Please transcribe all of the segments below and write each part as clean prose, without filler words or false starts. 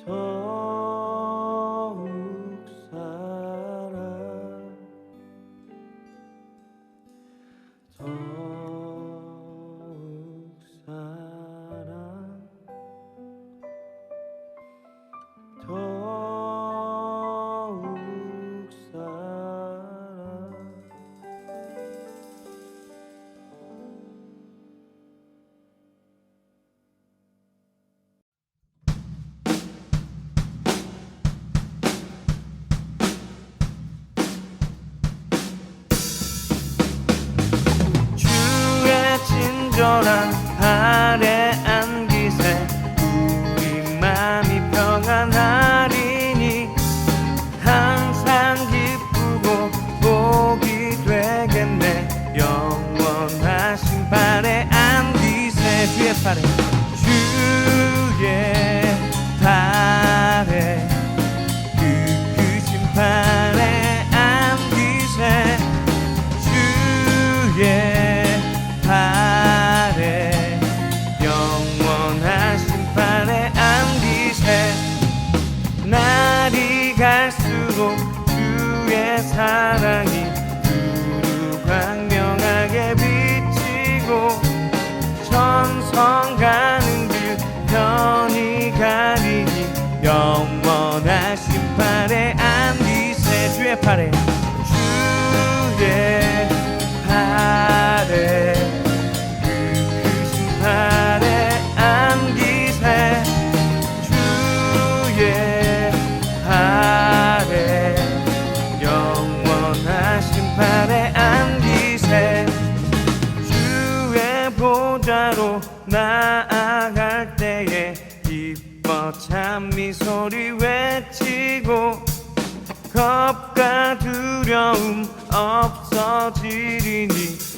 더욱 살아 더욱 살아 더욱 살아 친절한 발에 안기세 우리 맘이 평안하리니 항상 기쁘고 복이 되겠네 영원하신 발에 안기세 주의 발에 주의 발에 크신 발에 안기세 주의 발에 영원하신 발에 안기세 날이 갈수록 주의 사랑이 두루 광명하게 비치고 천성 가는 길 편히 가리니 영원하신 발에 안기세 주의 발에 주의 발에 크신 발에 안기세 주의 발에 영원하신 발에 안기세 주의 보좌로 나아갈 때에 기뻐 찬미 소리 외치고 겁과 두려움 없어지리니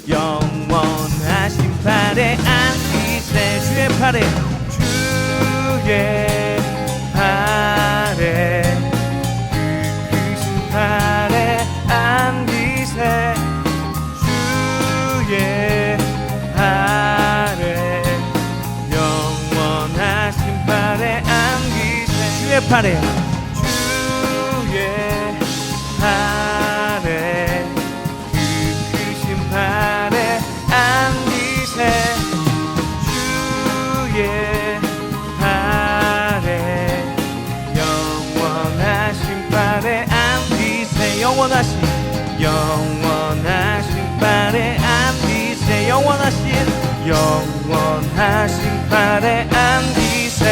영원하신 발에 안기세 주의 발에 주의 발에 크신 발에 안기세 주의 발에 영원하신 발에 안기세 주의 발에 발에 크신 발에 안기세 주의 발에 영원하신 발에 안기세 영원하신 발에 안기세 영원하신 발에 안기세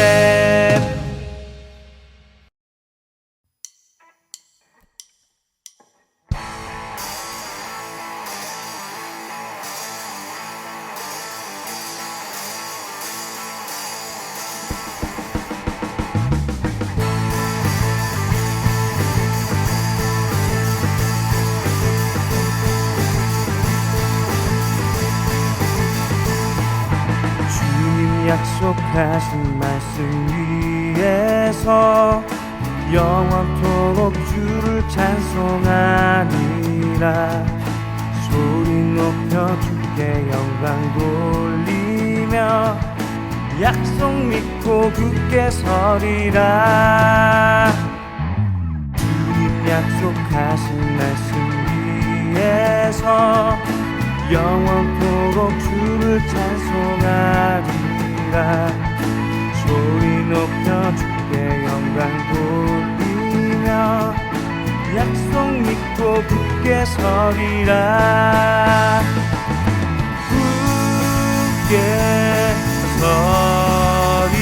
약속하신 말씀 위에서 영원토록 주를 찬송하리라 소리 높여 주께 영광 돌리며 약속 믿고 굳게 서리라 주님 약속하신 말씀 위에서 영원토록 주를 찬송하리라 소리 높여 주께 영광 돌리며 약속 믿고 굳게 서리라 굳게 서리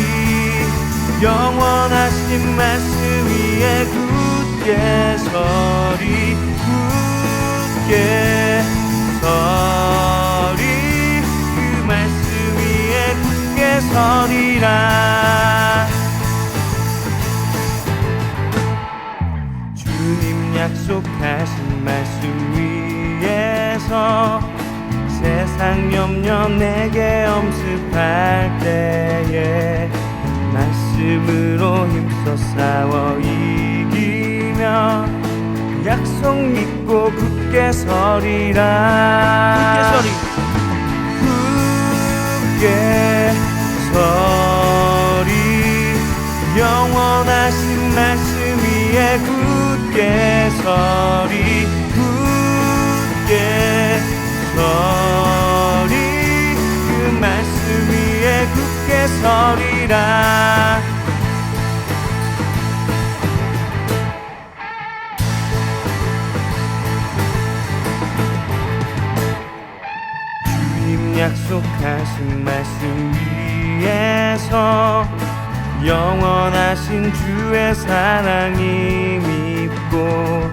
영원하신 말씀 위에 굳게 서리 굳게 서리 그 말씀 위에 굳게 서리라 주님 약속하신 말씀 위에서 세상 염려 내게 엄습할 때에 말씀으로 힘써 싸워 이기며 약속 믿고 굳게 서리라 굳게 서리 영원 영원하신 말씀 위에 굳게 서리 굳게 서리 그 말씀 위에 굳게 서리라 약속하신 말씀 위에서 영원하신 주의 사랑이 믿고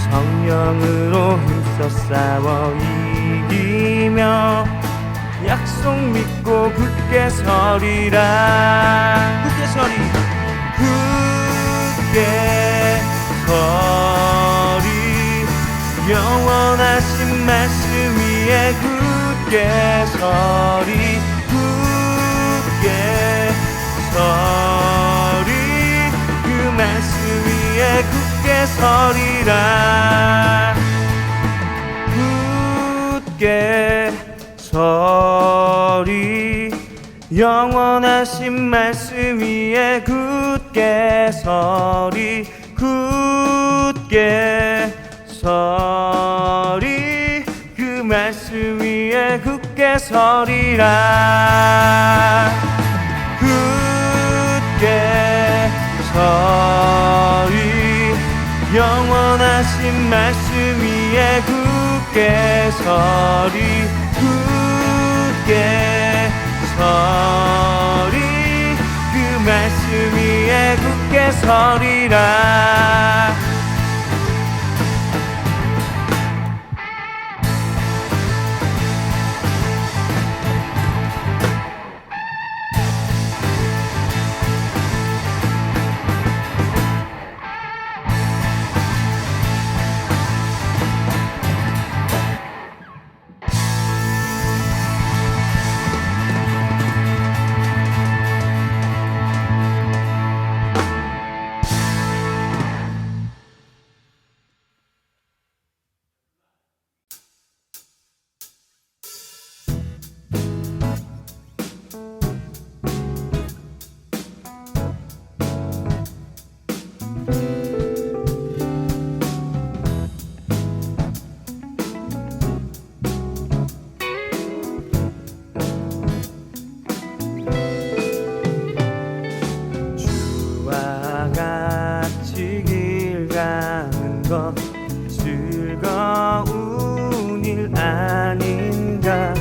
성령으로 힘써 싸워 이기며 약속 믿고 굳게 서리라 굳게 서리 굳게 서리 영원하신 말씀 위에 굳게 서리 굳게 서리 그 말씀 위에 굳게 서리라 굳게 서리 영원하신 말씀 위에 굳게 서리 굳게 서리 그 말씀 위에 굳게 서리라 굳게 서리 영원하신 말씀 위에 굳게 서리 굳게 서리 그 말씀 위에 굳게 서리라 즐거운 일 아닌가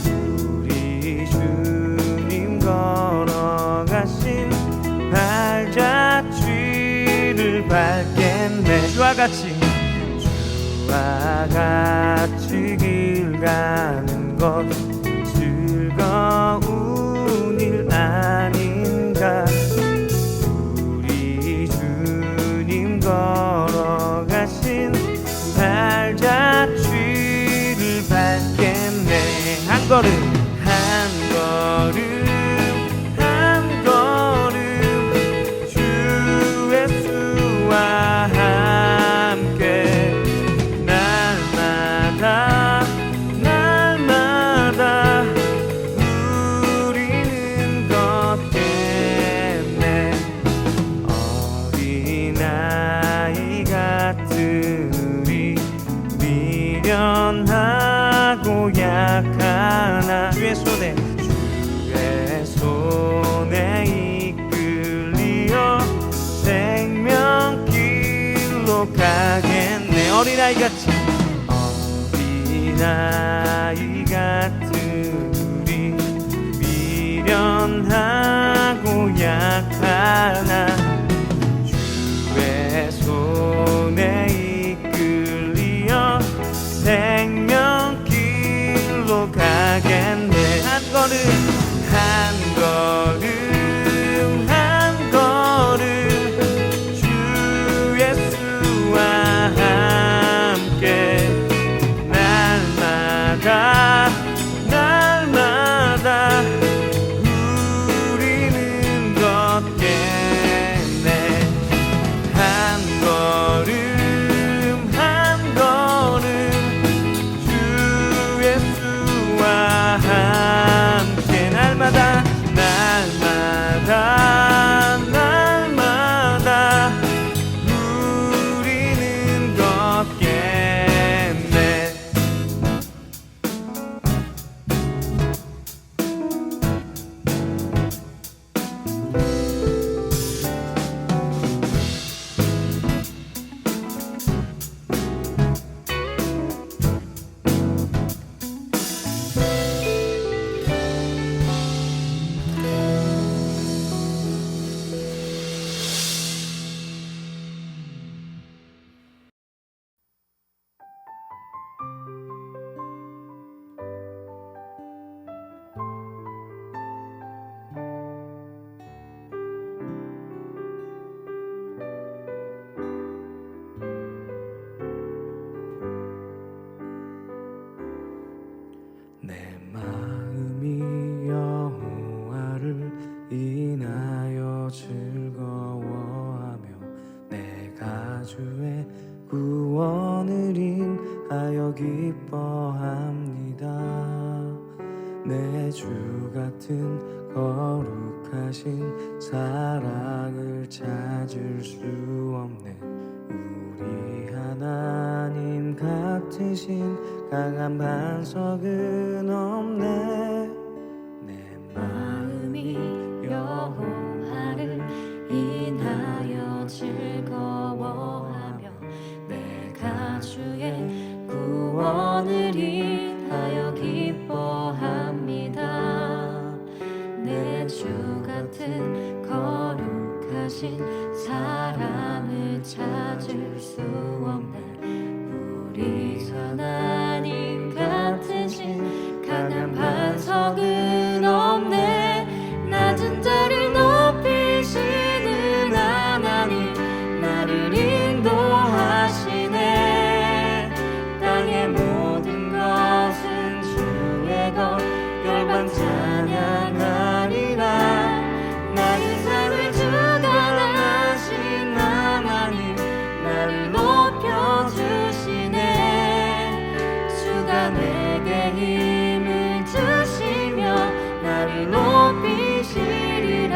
우리 주님 걸어가신 발자취를 밟겠네 주와 같이 길 가는 것 즐거운 일 아닌가 우리 주님 걸어가신 발자취를 밟겠네 한 걸음 한 걸음 주 예수와 함께 날마다 우리는 걷겠네 어린아이 같은 우리 미련하고 약하나 주의 손에 이끌리어 생명길로 가겠네 어린아이 같은 우리 미련하고 약하나 주의 손에 이끌리어 생명길로 가겠네 한 걸음 주 예수와 함께 날마다 즐거워하며 내가 주의 구원을 인하여 기뻐합니다. 내 주 같은 거룩하신 사랑을 찾을 수 없네. 우리 하나님 같으신 강한 반석은 없네. 내 마음이 여호와를 인하여 즐거워하며 내가 주의 구원을 인하여 기뻐합니다. 내 주 같은 거룩하신 사랑을 찾을 수 없는 우리 하나님 같으신 강한 반석은 없네. 낮은 자를 높이시는 하나님 나를 인도하시네. 땅의 모든 것은 주의 것 열방 찬양하리라. 나의 삶을 주관하신 하나님 나를 높여주시네. 주가 내게 힘을 주시며 나를 높이시리라.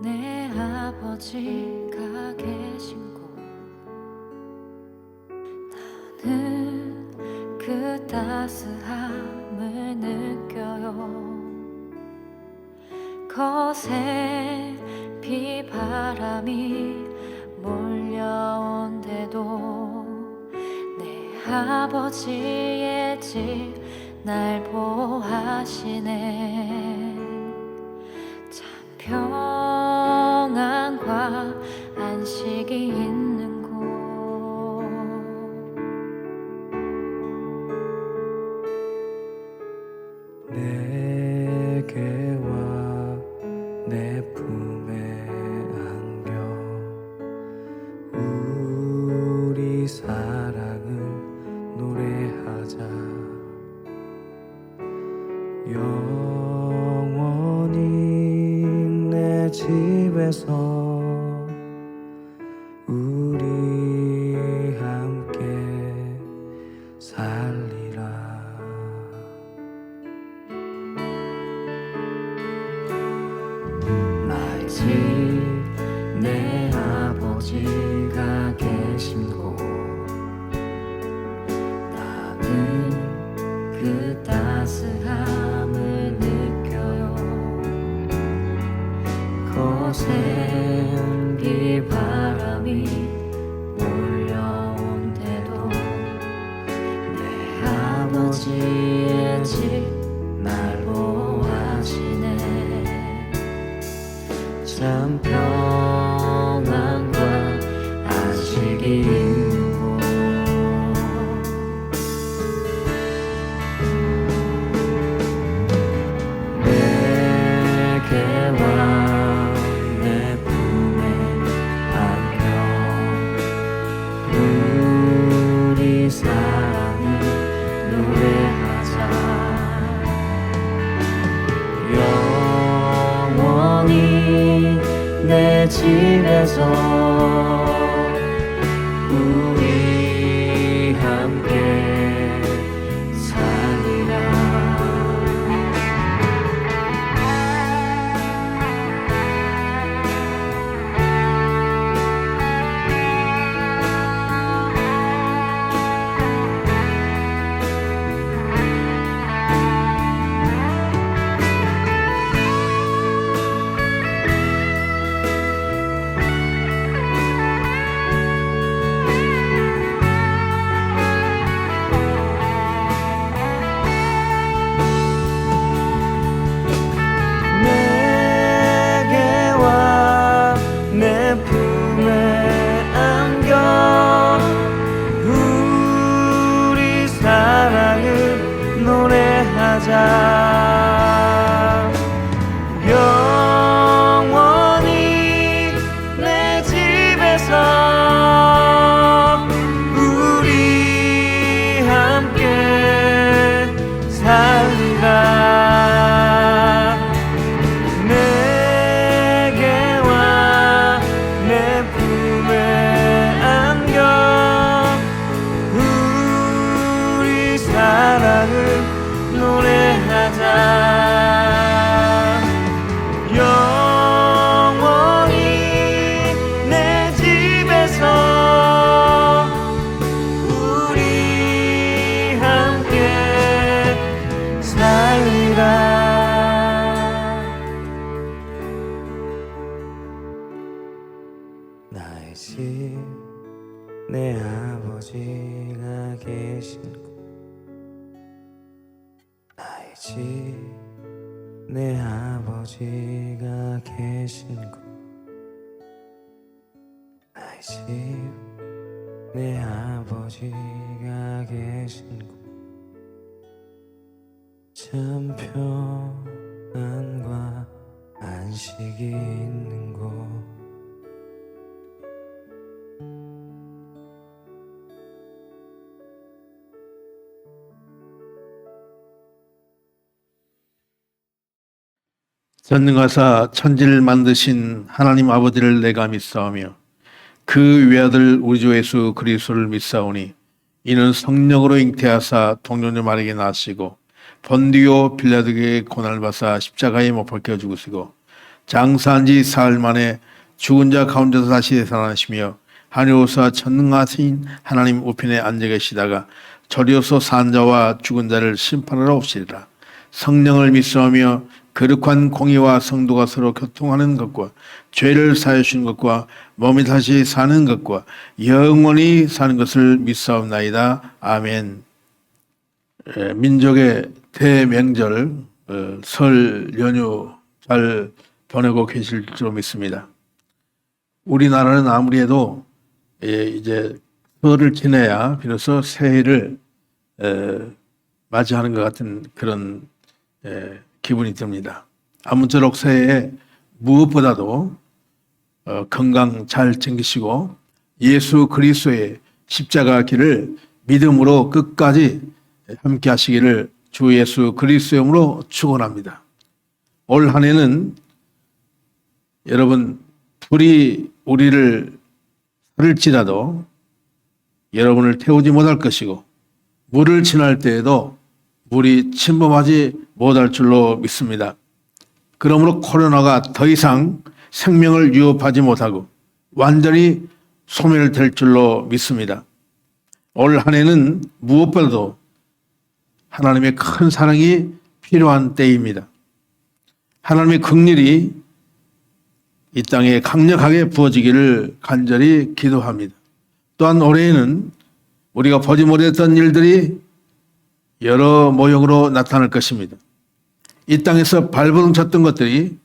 내 아버지가 계신 곳 나는 그 따스함을 느껴요. 거센 비바람이 몰려온데도 내 아버지의 집 날 보호하시네. 평안과 안식이 있는 곳 내게 와 내 품에 안겨 우리 사랑을 노래하 하자. 영원히 내 집에서 우리 함께 살리라. 나의 집 내 아버지가 계신 곳, 나는 그 따스함을 느껴요. 거센 비바람이 몰려온대도 내 아버지의 집 날 보호하시네. 참 평안과 안식이 있는 곳, 내게와 내 품에 안겨. 우리 사랑을 노래하자. 영원히 내 집에서 우리 함께 살리라. 내게와 내 품에 안겨. 우리 사랑을 노래하자. 영원히 내 집에서 우리 함께 살리라. 내게와 내 품에 안겨. 우리 사랑을 노래하자. 영원히 내 집에서 우리 함께 살리라. 나의 집 내 아버지가 계신 곳, 나의 집 내 아버지가 계신 곳, 나의 집 내 아버지가 계신 곳, 참 평안과 안식이 있는 곳. 전능하사 천지를 만드신 하나님 아버지를 내가 믿사오며 그 외아들 우리 주 예수 그리스도를 믿사오니 이는 성령으로 잉태하사 동정녀 마리아에게 나시고 본디오 빌라도에게 고난을 받사 십자가에 못 박혀 죽으시고 장사한 지 사흘 만에 죽은 자 가운데서 다시 살아나시며 하늘로서 전능하신 하나님 우편에 앉아 계시다가 저리로서 산 자와 죽은 자를 심판하러 오시리라. 성령을 믿사오며 거룩한 공의와 성도가 서로 교통하는 것과 죄를 사하여 주시는 것과 몸이 다시 사는 것과 영원히 사는 것을 믿사옵나이다. 아멘. 민족의 대명절 설 연휴 잘 보내고 계실 줄 믿습니다. 우리나라는 아무리 해도 이제 설을 지내야 비로소 새해를 맞이하는 것 같은 그런 기분이 듭니다. 아무쪼록 새해에 무엇보다도 건강 잘 챙기시고 예수 그리스도의 십자가 길을 믿음으로 끝까지 함께 하시기를 주 예수 그리스도의 이름으로 축원합니다. 올 한 해는 여러분 불이 우리를 살을지라도 여러분을 태우지 못할 것이고 물을 지날 때에도 물이 침범하지 못할 줄로 믿습니다. 그러므로 코로나가 더 이상 생명을 위협하지 못하고 완전히 소멸될 줄로 믿습니다. 올 한 해는 무엇보다도 하나님의 큰 사랑이 필요한 때입니다. 하나님의 긍휼이 이 땅에 강력하게 부어지기를 간절히 기도합니다. 또한 올해에는 우리가 보지 못했던 일들이 여러 모형으로 나타날 것입니다. 이 땅에서 발버둥쳤던 것들이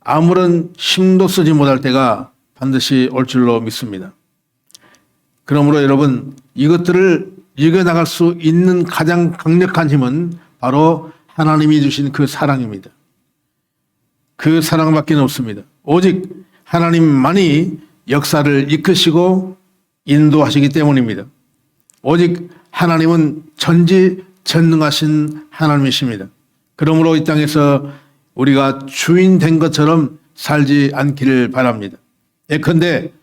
아무런 힘도 쓰지 못할 때가 반드시 올 줄로 믿습니다. 그러므로 여러분 이것들을 이겨나갈 수 있는 가장 강력한 힘은 바로 하나님이 주신 그 사랑입니다. 그 사랑밖에 없습니다. 오직 하나님만이 역사를 이끄시고 인도하시기 때문입니다. 오직 하나님은 전지전능하신 하나님이십니다. 그러므로 이 땅에서 우리가 주인 된 것처럼 살지 않기를 바랍니다. 예컨대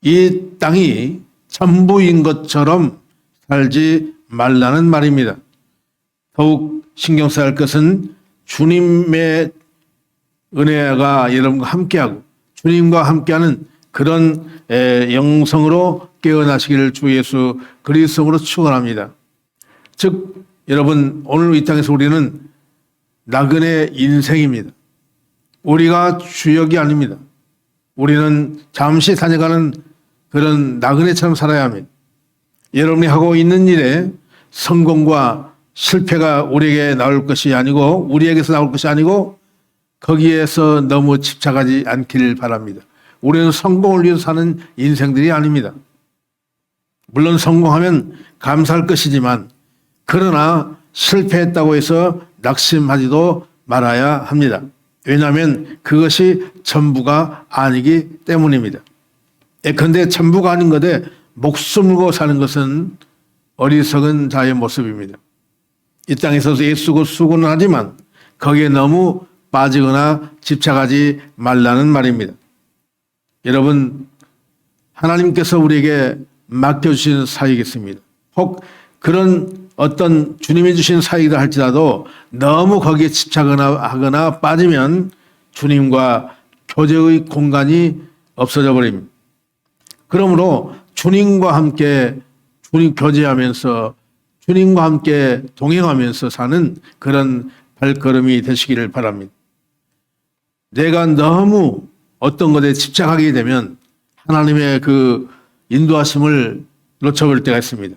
이 땅이 전부인 것처럼 살지 말라는 말입니다. 더욱 신경 써야 할 것은 주님의 은혜가 여러분과 함께하고 주님과 함께하는 그런 영성으로 깨어나시기를 주 예수 그리스도로 축원합니다. 즉 여러분 오늘 이 땅에서 우리는 나그네 인생입니다. 우리가 주역이 아닙니다. 우리는 잠시 다녀가는 그런 나그네처럼 살아야 합니다. 여러분이 하고 있는 일에 성공과 실패가 우리에게 나올 것이 아니고 우리에게서 나올 것이 아니고 거기에서 너무 집착하지 않기를 바랍니다. 우리는 성공을 위해서 사는 인생들이 아닙니다. 물론 성공하면 감사할 것이지만 그러나 실패했다고 해서 낙심하지도 말아야 합니다. 왜냐하면 그것이 전부가 아니기 때문입니다. 예컨대 전부가 아닌 것에 목숨을 걸고 사는 것은 어리석은 자의 모습입니다. 이 땅에서 애쓰고 수고는 하지만 거기에 너무 빠지거나 집착하지 말라는 말입니다. 여러분 하나님께서 우리에게 맡겨주신 사역이 있습니다. 혹 그런 어떤 주님이 주신 사역이라 할지라도 너무 거기에 집착하거나 빠지면 주님과 교제의 공간이 없어져 버립니다. 그러므로 주님과 함께 주님 교제하면서 주님과 함께 동행하면서 사는 그런 발걸음이 되시기를 바랍니다. 내가 너무 어떤 것에 집착하게 되면 하나님의 그 인도하심을 놓쳐버릴 때가 있습니다.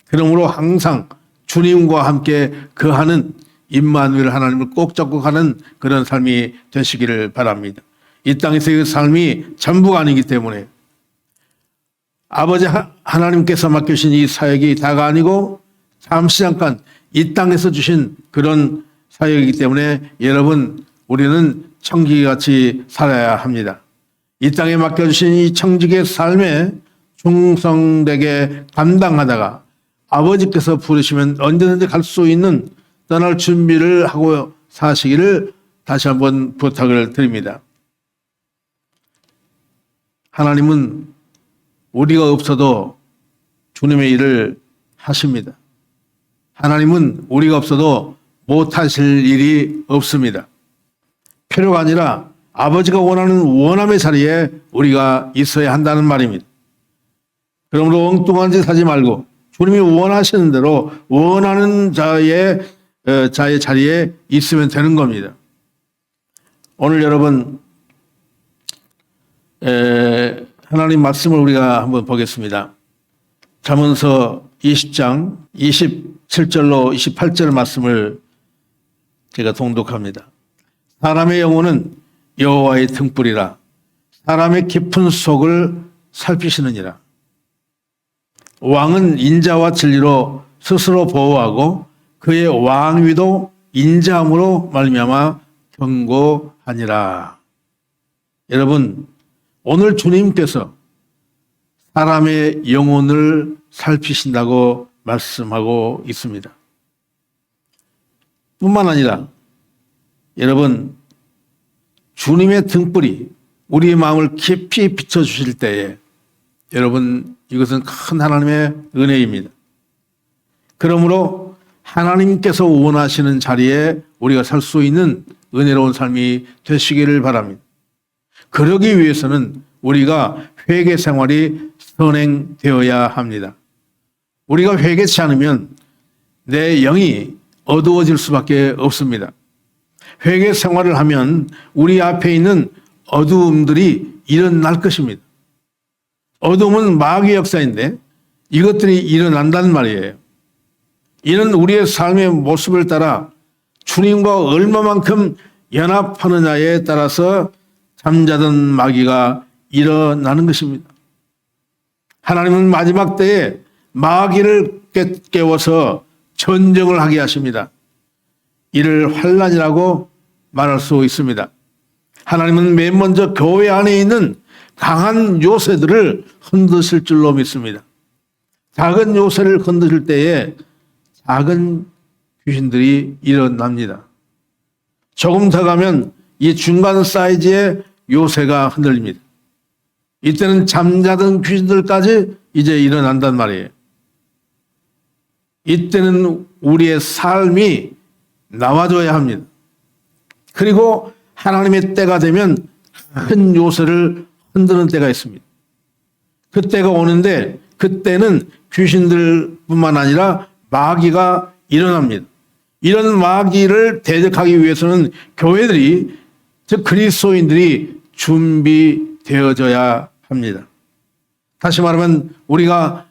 그러므로 항상 주님과 함께 거하는 임마누엘 하나님을 꼭 잡고 가는 그런 삶이 되시기를 바랍니다. 이 땅에서의 삶이 전부가 아니기 때문에 아버지 하나님께서 맡겨주신 이 사역이 다가 아니고 잠시 잠깐 이 땅에서 주신 그런 사역이기 때문에 여러분 우리는 청지기같이 살아야 합니다. 이 땅에 맡겨주신 이 청지기의 삶에 충성되게 감당하다가 아버지께서 부르시면 언제든지 갈 수 있는 떠날 준비를 하고 사시기를 다시 한번 부탁을 드립니다. 하나님은 우리가 없어도 주님의 일을 하십니다. 하나님은 우리가 없어도 못하실 일이 없습니다. 필요가 아니라 아버지가 원하는 원함의 자리에 우리가 있어야 한다는 말입니다. 그러므로 엉뚱한 짓 하지 말고 주님이 원하시는 대로 원하는 자의 자리에 있으면 되는 겁니다. 오늘 여러분 하나님 말씀을 우리가 한번 보겠습니다. 잠언서 20장 27절로 28절 말씀을 제가 통독합니다. 사람의 영혼은 여호와의 등불이라 사람의 깊은 속을 살피시느니라. 왕은 인자와 진리로 스스로 보호하고 그의 왕위도 인자함으로 말미암아 견고하니라. 여러분 오늘 주님께서 사람의 영혼을 살피신다고 말씀하고 있습니다. 뿐만 아니라 여러분 주님의 등불이 우리의 마음을 깊이 비춰주실 때에 여러분 이것은 큰 하나님의 은혜입니다. 그러므로 하나님께서 원하시는 자리에 우리가 살 수 있는 은혜로운 삶이 되시기를 바랍니다. 그러기 위해서는 우리가 회개 생활이 선행되어야 합니다. 우리가 회개치 않으면 내 영이 어두워질 수밖에 없습니다. 회개 생활을 하면 우리 앞에 있는 어두움들이 일어날 것입니다. 어둠은 마귀의 역사인데 이것들이 일어난단 말이에요. 이는 우리의 삶의 모습을 따라 주님과 얼마만큼 연합하느냐에 따라서 잠자던 마귀가 일어나는 것입니다. 하나님은 마지막 때에 마귀를 깨워서 전쟁을 하게 하십니다. 이를 환난이라고 말할 수 있습니다. 하나님은 맨 먼저 교회 안에 있는 강한 요새들을 흔드실 줄로 믿습니다. 작은 요새를 흔드실 때에 작은 귀신들이 일어납니다. 조금 더 가면 이 중간 사이즈의 요새가 흔들립니다. 이때는 잠자던 귀신들까지 이제 일어난단 말이에요. 이때는 우리의 삶이 나와줘야 합니다. 그리고 하나님의 때가 되면 큰 요새를 흔드는 때가 있습니다. 그때가 오는데 그때는 귀신들뿐만 아니라 마귀가 일어납니다. 이런 마귀를 대적하기 위해서는 교회들이 즉 그리스도인들이 준비되어져야 합니다. 다시 말하면 우리가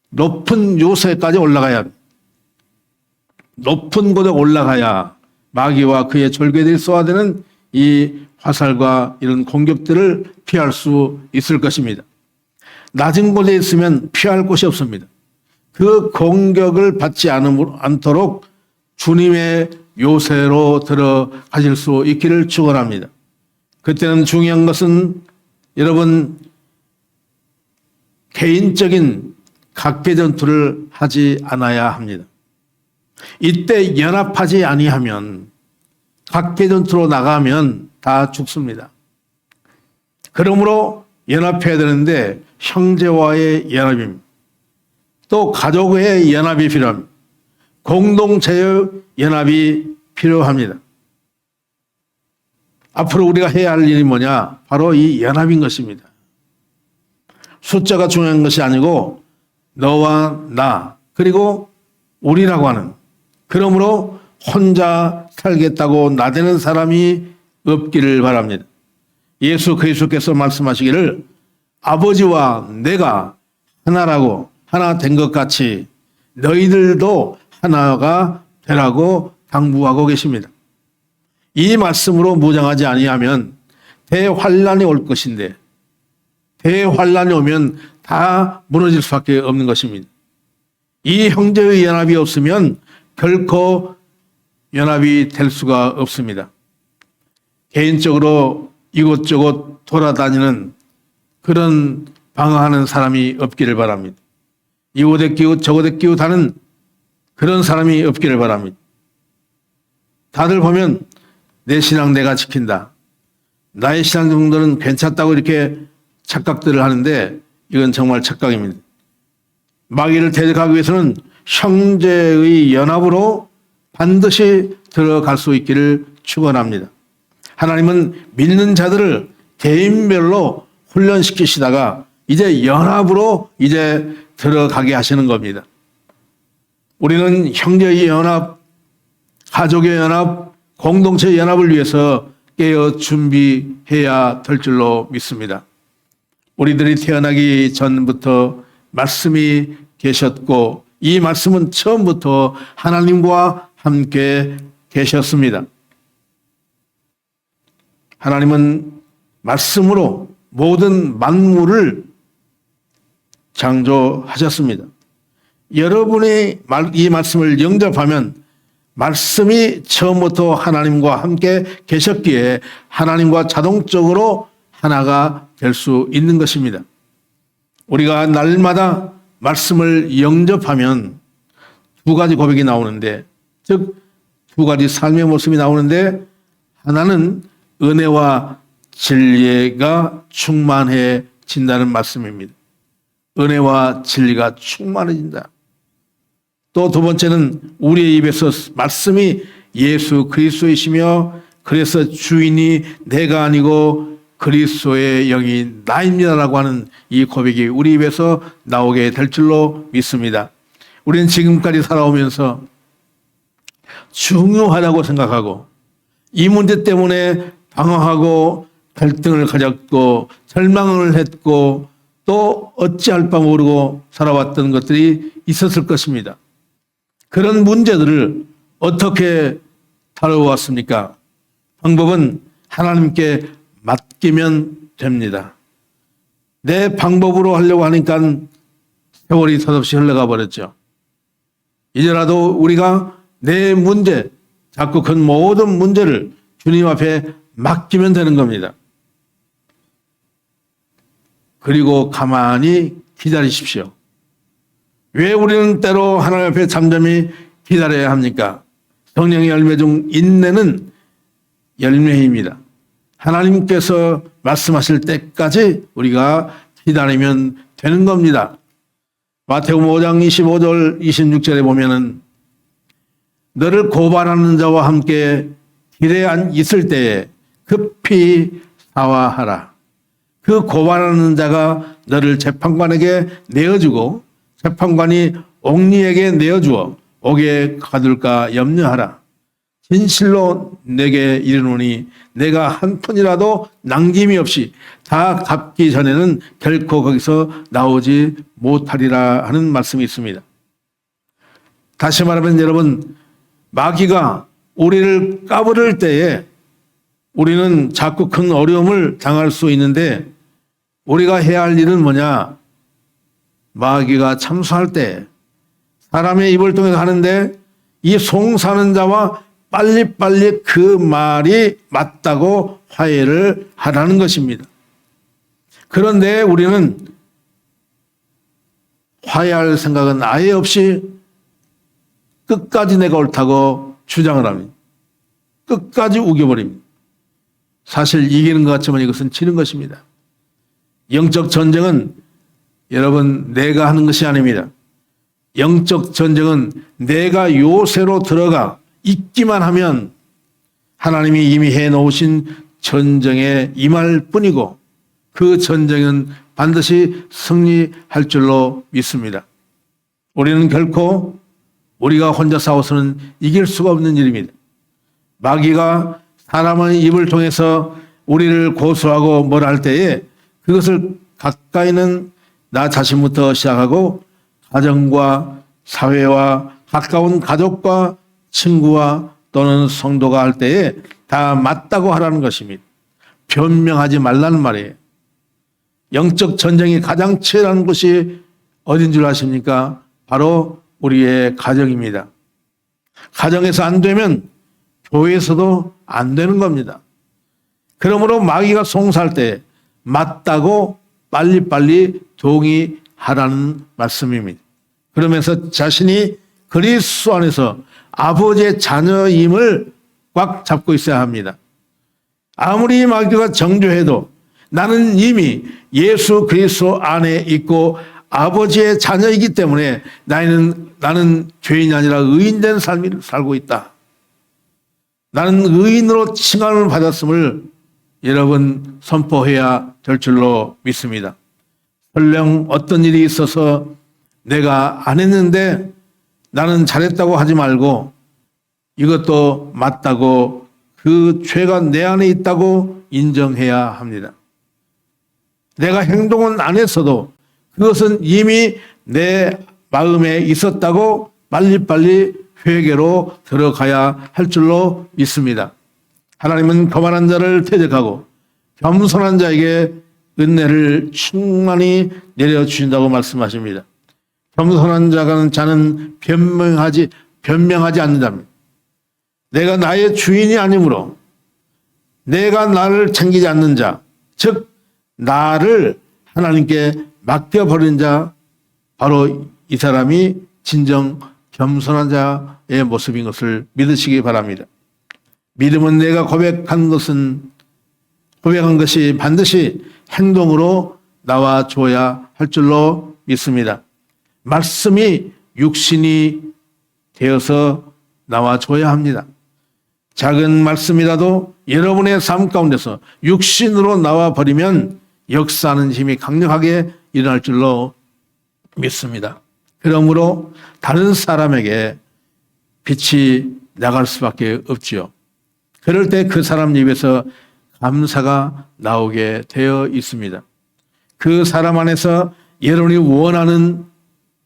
높은 요새까지 올라가야 합니다. 높은 곳에 올라가야 마귀와 그의 졸개들이 쏘아대는 이 화살과 이런 공격들을 피할 수 있을 것입니다. 낮은 곳에 있으면 피할 곳이 없습니다. 그 공격을 받지 않도록 주님의 요새로 들어가실 수 있기를 축원합니다. 그때는 중요한 것은 여러분 개인적인 각계 전투를 하지 않아야 합니다. 이때 연합하지 아니하면 각계 전투로 나가면 다 죽습니다. 그러므로 연합해야 되는데 형제와의 연합입니다. 또 가족의 연합이 필요합니다. 공동체의 연합이 필요합니다. 앞으로 우리가 해야 할 일이 뭐냐? 바로 이 연합인 것입니다. 숫자가 중요한 것이 아니고 너와 나 그리고 우리라고 하는 그러므로 혼자 살겠다고 나대는 사람이 없기를 바랍니다. 예수 그리스도께서 말씀하시기를 아버지와 내가 하나라고 하나 된 것 같이 너희들도 하나가 되라고 당부하고 계십니다. 이 말씀으로 무장하지 아니하면 대환란이 올 것인데 대환란이 오면 다 무너질 수밖에 없는 것입니다. 이 형제의 연합이 없으면 결코 연합이 될 수가 없습니다. 개인적으로 이곳저곳 돌아다니는 그런 방황하는 사람이 없기를 바랍니다. 이곳에 끼고 저곳에 끼고 다는 그런 사람이 없기를 바랍니다. 다들 보면 내 신앙 내가 지킨다. 나의 신앙 정도는 괜찮다고 이렇게 착각들을 하는데 이건 정말 착각입니다. 마귀를 대적하기 위해서는 형제의 연합으로 반드시 들어갈 수 있기를 축원합니다. 하나님은 믿는 자들을 개인별로 훈련시키시다가 이제 연합으로 이제 들어가게 하시는 겁니다. 우리는 형제의 연합, 가족의 연합, 공동체의 연합을 위해서 깨어 준비해야 될 줄로 믿습니다. 우리들이 태어나기 전부터 말씀이 계셨고 이 말씀은 처음부터 하나님과 함께 계셨습니다. 하나님은 말씀으로 모든 만물을 창조하셨습니다. 여러분이 이 말씀을 영접하면 말씀이 처음부터 하나님과 함께 계셨기에 하나님과 자동적으로 하나가 될 수 있는 것입니다. 우리가 날마다 말씀을 영접하면 두 가지 고백이 나오는데 즉 두 가지 삶의 모습이 나오는데, 하나는 은혜와 진리가 충만해진다는 말씀입니다. 은혜와 진리가 충만해진다. 또 두 번째는 우리의 입에서 말씀이 예수 그리스도이시며 그래서 주인이 내가 아니고 그리스도의 영이 나입니다라고 하는 이 고백이 우리 입에서 나오게 될 줄로 믿습니다. 우리는 지금까지 살아오면서 중요하다고 생각하고 이 문제 때문에 방황하고 갈등을 가졌고 절망을 했고 또 어찌할 바 모르고 살아왔던 것들이 있었을 것입니다. 그런 문제들을 어떻게 다뤄왔습니까? 방법은 하나님께 맡기면 됩니다. 내 방법으로 하려고 하니까 세월이 덧없이 흘러가 버렸죠. 이제라도 우리가 내 문제, 자꾸 큰 모든 문제를 주님 앞에 맡기면 되는 겁니다. 그리고 가만히 기다리십시오. 왜 우리는 때로 하나님 앞에 잠잠히 기다려야 합니까? 성령의 열매 중 인내는 열매입니다. 하나님께서 말씀하실 때까지 우리가 기다리면 되는 겁니다. 마태복음 5장 25절 26절에 보면은 너를 고발하는 자와 함께 길에 있을 때에 급히 사화하라. 그 고발하는 자가 너를 재판관에게 내어주고 재판관이 옥리에게 내어주어 옥에 가둘까 염려하라. 진실로 내게 이르노니 내가 한 푼이라도 남김이 없이 다 갚기 전에는 결코 거기서 나오지 못하리라 하는 말씀이 있습니다. 다시 말하면 여러분, 마귀가 우리를 까부를 때에 우리는 자꾸 큰 어려움을 당할 수 있는데 우리가 해야 할 일은 뭐냐? 마귀가 참수할 때 사람의 입을 통해서 하는데 이 송사하는 자와 빨리빨리 그 말이 맞다고 화해를 하라는 것입니다. 그런데 우리는 화해할 생각은 아예 없이 끝까지 내가 옳다고 주장을 합니다. 끝까지 우겨버립니다. 사실 이기는 것 같지만 이것은 지는 것입니다. 영적 전쟁은 여러분 내가 하는 것이 아닙니다. 영적 전쟁은 내가 요새로 들어가 있기만 하면 하나님이 이미 해놓으신 전쟁에 임할 뿐이고 그 전쟁은 반드시 승리할 줄로 믿습니다. 우리는 결코 우리가 혼자 싸워서는 이길 수가 없는 일입니다. 마귀가 사람의 입을 통해서 우리를 고소하고 뭘 할 때에 그것을 가까이는 나 자신부터 시작하고 가정과 사회와 가까운 가족과 친구와 또는 성도가 할 때에 다 맞다고 하라는 것입니다. 변명하지 말라는 말이에요. 영적 전쟁이 가장 치열한 곳이 어딘 줄 아십니까? 바로 우리의 가정입니다. 가정에서 안 되면 교회에서도 안 되는 겁니다. 그러므로 마귀가 송사할 때 맞다고 빨리빨리 동의하라는 말씀입니다. 그러면서 자신이 그리스도 안에서 아버지의 자녀임을 꽉 잡고 있어야 합니다. 아무리 마귀가 정죄해도 나는 이미 예수 그리스도 안에 있고 아버지의 자녀이기 때문에 나는 죄인이 아니라 의인된 삶을 살고 있다. 나는 의인으로 칭함을 받았음을 여러분 선포해야 될 줄로 믿습니다. 설령 어떤 일이 있어서 내가 안 했는데 나는 잘했다고 하지 말고 이것도 맞다고 그 죄가 내 안에 있다고 인정해야 합니다. 내가 행동은 안 했어도 그것은 이미 내 마음에 있었다고 빨리빨리 회개로 들어가야 할 줄로 믿습니다. 하나님은 거만한 자를 대적하고 겸손한 자에게 은혜를 충만히 내려주신다고 말씀하십니다. 겸손한 자는 변명하지 않는답니다. 내가 나의 주인이 아니므로 내가 나를 챙기지 않는 자, 즉 나를 하나님께 맡겨버린 자, 바로 이 사람이 진정 겸손한 자의 모습인 것을 믿으시기 바랍니다. 믿음은 내가 고백한 것이 반드시 행동으로 나와줘야 할 줄로 믿습니다. 말씀이 육신이 되어서 나와줘야 합니다. 작은 말씀이라도 여러분의 삶 가운데서 육신으로 나와버리면 역사하는 힘이 강력하게 일어날 줄로 믿습니다. 그러므로 다른 사람에게 빛이 나갈 수밖에 없지요. 그럴 때 그 사람 입에서 감사가 나오게 되어 있습니다. 그 사람 안에서 여러분이 원하는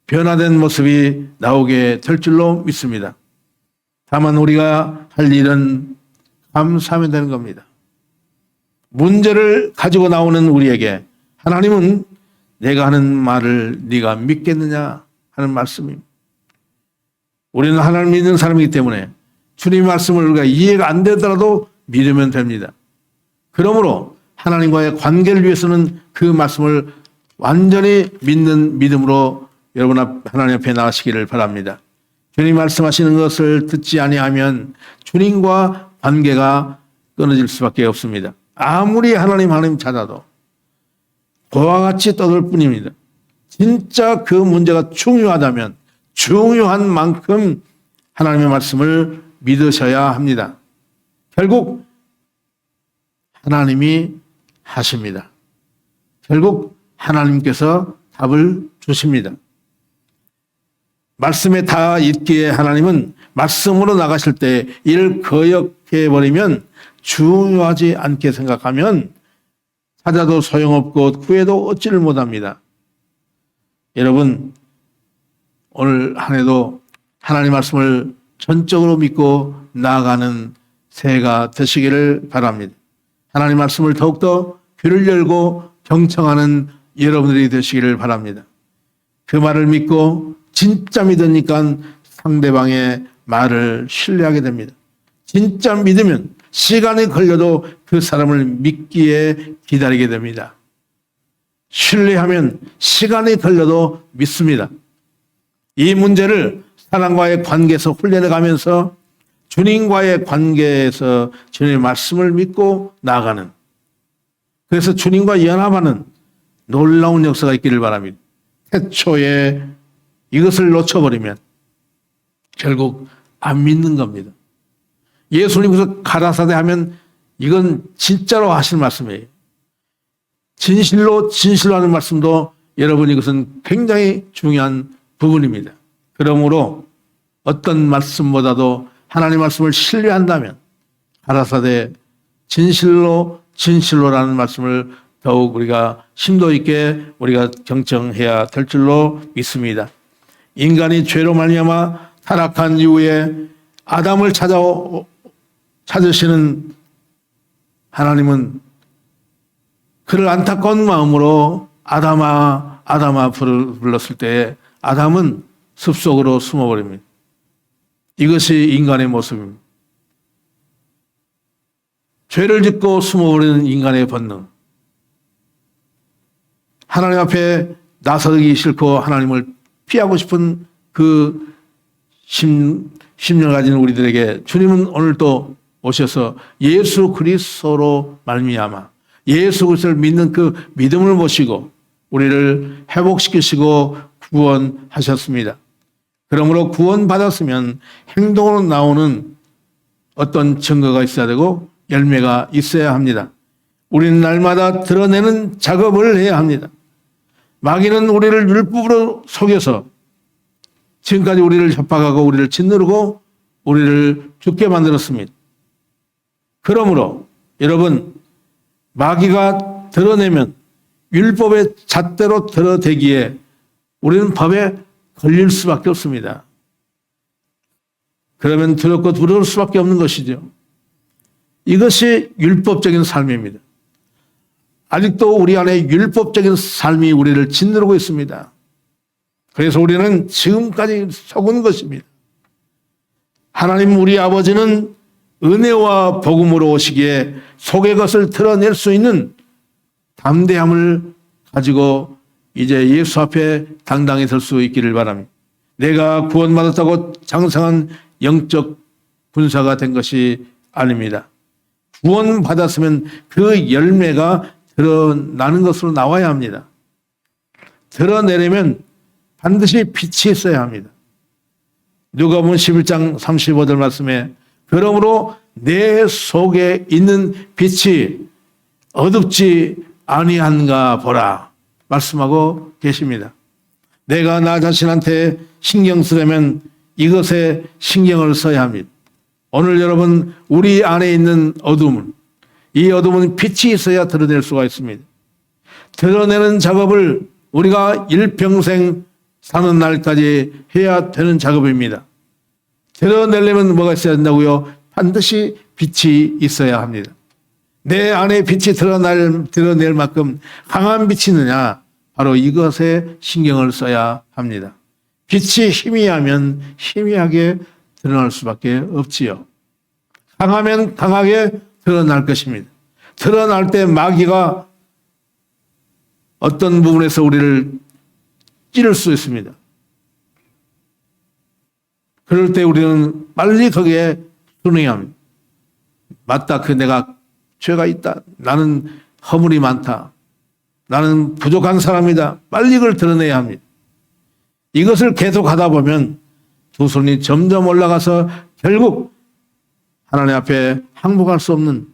변화된 모습이 나오게 될 줄로 믿습니다. 다만 우리가 할 일은 감사하면 되는 겁니다. 문제를 가지고 나오는 우리에게 하나님은 내가 하는 말을 네가 믿겠느냐 하는 말씀입니다. 우리는 하나님 믿는 사람이기 때문에 주님의 말씀을 우리가 이해가 안 되더라도 믿으면 됩니다. 그러므로 하나님과의 관계를 위해서는 그 말씀을 완전히 믿는 믿음으로 여러분 하나님 앞에 나가시기를 바랍니다. 주님 말씀하시는 것을 듣지 아니하면 주님과 관계가 끊어질 수밖에 없습니다. 아무리 하나님 찾아도 고와 같이 떠들 뿐입니다. 진짜 그 문제가 중요하다면 중요한 만큼 하나님의 말씀을 믿으셔야 합니다. 결국 하나님이 하십니다. 결국 하나님께서 답을 주십니다. 말씀에 다 있기에 하나님은 말씀으로 나가실 때 이를 거역해버리면 중요하지 않게 생각하면 찾아도 소용없고 구해도 얻지를 못합니다. 여러분 오늘 한 해도 하나님 말씀을 전적으로 믿고 나아가는 새해가 되시기를 바랍니다. 하나님 말씀을 더욱더 귀를 열고 경청하는 여러분들이 되시기를 바랍니다. 그 말을 믿고 진짜 믿으니까 상대방의 말을 신뢰하게 됩니다. 진짜 믿으면 시간이 걸려도 그 사람을 믿기에 기다리게 됩니다. 신뢰하면 시간이 걸려도 믿습니다. 이 문제를 사람과의 관계에서 훈련해가면서 주님과의 관계에서 주님의 말씀을 믿고 나아가는, 그래서 주님과 연합하는 놀라운 역사가 있기를 바랍니다. 태초에 이것을 놓쳐버리면 결국 안 믿는 겁니다. 예수님께서 가라사대 하면 이건 진짜로 하실 말씀이에요. 진실로 하는 말씀도 여러분 이것은 굉장히 중요한 부분입니다. 그러므로 어떤 말씀보다도 하나님 말씀을 신뢰한다면 가라사대 진실로라는 말씀을 더욱 우리가 심도 있게 우리가 경청해야 될 줄로 믿습니다. 인간이 죄로 말미암아 타락한 이후에 아담을 찾으시는 하나님은 그를 안타까운 마음으로 아담아 불렀을 때 아담은 숲속으로 숨어버립니다. 이것이 인간의 모습입니다. 죄를 짓고 숨어버리는 인간의 본능. 하나님 앞에 나서기 싫고 하나님을 피하고 싶은 그 심령 가진 우리들에게 주님은 오늘 또 오셔서 예수 그리스도로 말미암아 예수 그리스도를 믿는 그 믿음을 모시고 우리를 회복시키시고 구원하셨습니다. 그러므로 구원받았으면 행동으로 나오는 어떤 증거가 있어야 되고 열매가 있어야 합니다. 우리는 날마다 드러내는 작업을 해야 합니다. 마귀는 우리를 율법으로 속여서 지금까지 우리를 협박하고 우리를 짓누르고 우리를 죽게 만들었습니다. 그러므로 여러분 마귀가 드러내면 율법의 잣대로 드러대기에 우리는 법에 걸릴 수밖에 없습니다. 그러면 두렵고 두려울 수밖에 없는 것이죠. 이것이 율법적인 삶입니다. 아직도 우리 안에 율법적인 삶이 우리를 짓누르고 있습니다. 그래서 우리는 지금까지 속은 것입니다. 하나님 우리 아버지는 은혜와 복음으로 오시기에 속의 것을 드러낼 수 있는 담대함을 가지고 이제 예수 앞에 당당히 설 수 있기를 바랍니다. 내가 구원받았다고 장성한 영적 군사가 된 것이 아닙니다. 구원받았으면 그 열매가 드러나는 것으로 나와야 합니다. 드러내려면 반드시 빛이 있어야 합니다. 누가복음 11장 35절 말씀에 그러므로 내 속에 있는 빛이 어둡지 아니한가 보라 말씀하고 계십니다. 내가 나 자신한테 신경 쓰려면 이것에 신경을 써야 합니다. 오늘 여러분 우리 안에 있는 어둠은 이 어둠은 빛이 있어야 드러낼 수가 있습니다. 드러내는 작업을 우리가 일평생 사는 날까지 해야 되는 작업입니다. 드러내려면 뭐가 있어야 된다고요? 반드시 빛이 있어야 합니다. 내 안에 빛이 드러낼 만큼 강한 빛이 있느냐? 바로 이것에 신경을 써야 합니다. 빛이 희미하면 희미하게 드러날 수밖에 없지요. 강하면 강하게 드러날 것입니다. 드러날 때 마귀가 어떤 부분에서 우리를 찌를 수 있습니다. 그럴 때 우리는 빨리 거기에 순응해야 합니다. 맞다. 내가 죄가 있다. 나는 허물이 많다. 나는 부족한 사람이다. 빨리 그걸 드러내야 합니다. 이것을 계속 하다 보면 두 손이 점점 올라가서 결국 하나님 앞에 항복할 수 없는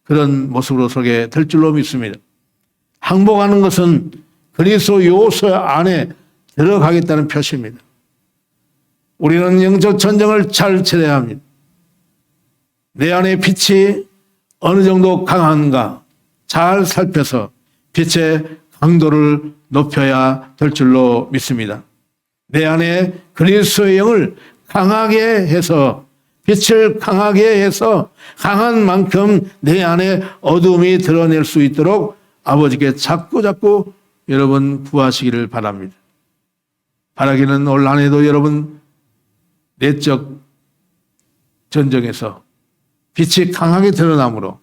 그런 모습으로 서게 될 줄로 믿습니다. 항복하는 것은 그리스도 요소 안에 들어가겠다는 표시입니다. 우리는 영적 전쟁을 잘 치러야 합니다. 내 안에 빛이 어느 정도 강한가 잘 살펴서 빛의 강도를 높여야 될 줄로 믿습니다. 내 안에 그리스도의 영을 강하게 해서 빛을 강하게 해서 강한 만큼 내 안에 어둠이 드러낼 수 있도록 아버지께 자꾸 여러분 구하시기를 바랍니다. 바라기는 올 한 해도 여러분 내적 전쟁에서 빛이 강하게 드러남으로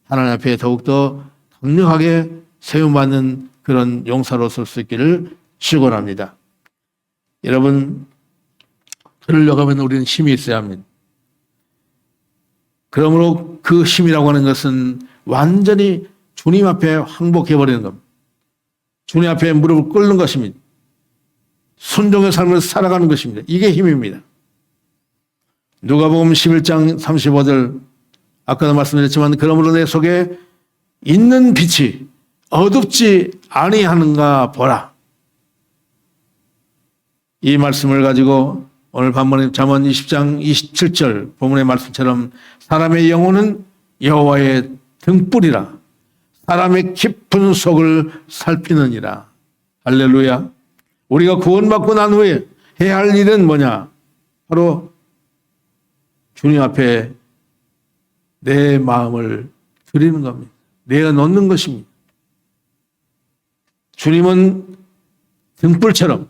하나님 앞에 더욱더 강력하게 세움받는 그런 용사로 설 수 있기를 축원합니다. 여러분 그러려고 하면 우리는 힘이 있어야 합니다. 그러므로 그 힘이라고 하는 것은 완전히 주님 앞에 항복해버리는 겁니다. 주님 앞에 무릎을 꿇는 것입니다. 순종의 삶을 살아가는 것입니다. 이게 힘입니다. 누가복음 11장 35절 아까도 말씀드렸지만 그러므로 내 속에 있는 빛이 어둡지 아니하는가 보라. 이 말씀을 가지고 오늘 밤번에 잠언 20장 27절 본문의 말씀처럼 사람의 영혼은 여호와의 등불이라 사람의 깊은 속을 살피느니라. 할렐루야. 우리가 구원받고 난 후에 해야 할 일은 뭐냐? 바로 주님 앞에 내 마음을 드리는 겁니다. 내어놓는 것입니다. 주님은 등불처럼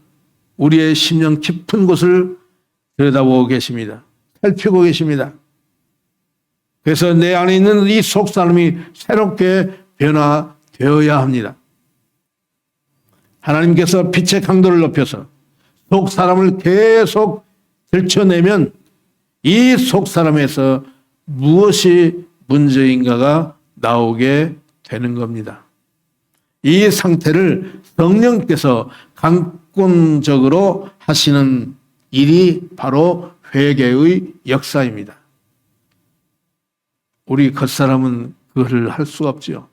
우리의 심령 깊은 곳을 들여다보고 계십니다. 살피고 계십니다. 그래서 내 안에 있는 이 속 사람이 새롭게 변화되어야 합니다. 하나님께서 빛의 강도를 높여서 속 사람을 계속 들춰내면 이 속 사람에서 무엇이 문제인가가 나오게 되는 겁니다. 이 상태를 성령께서 강권적으로 하시는 일이 바로 회개의 역사입니다. 우리 겉사람은 그것을 할 수가 없죠.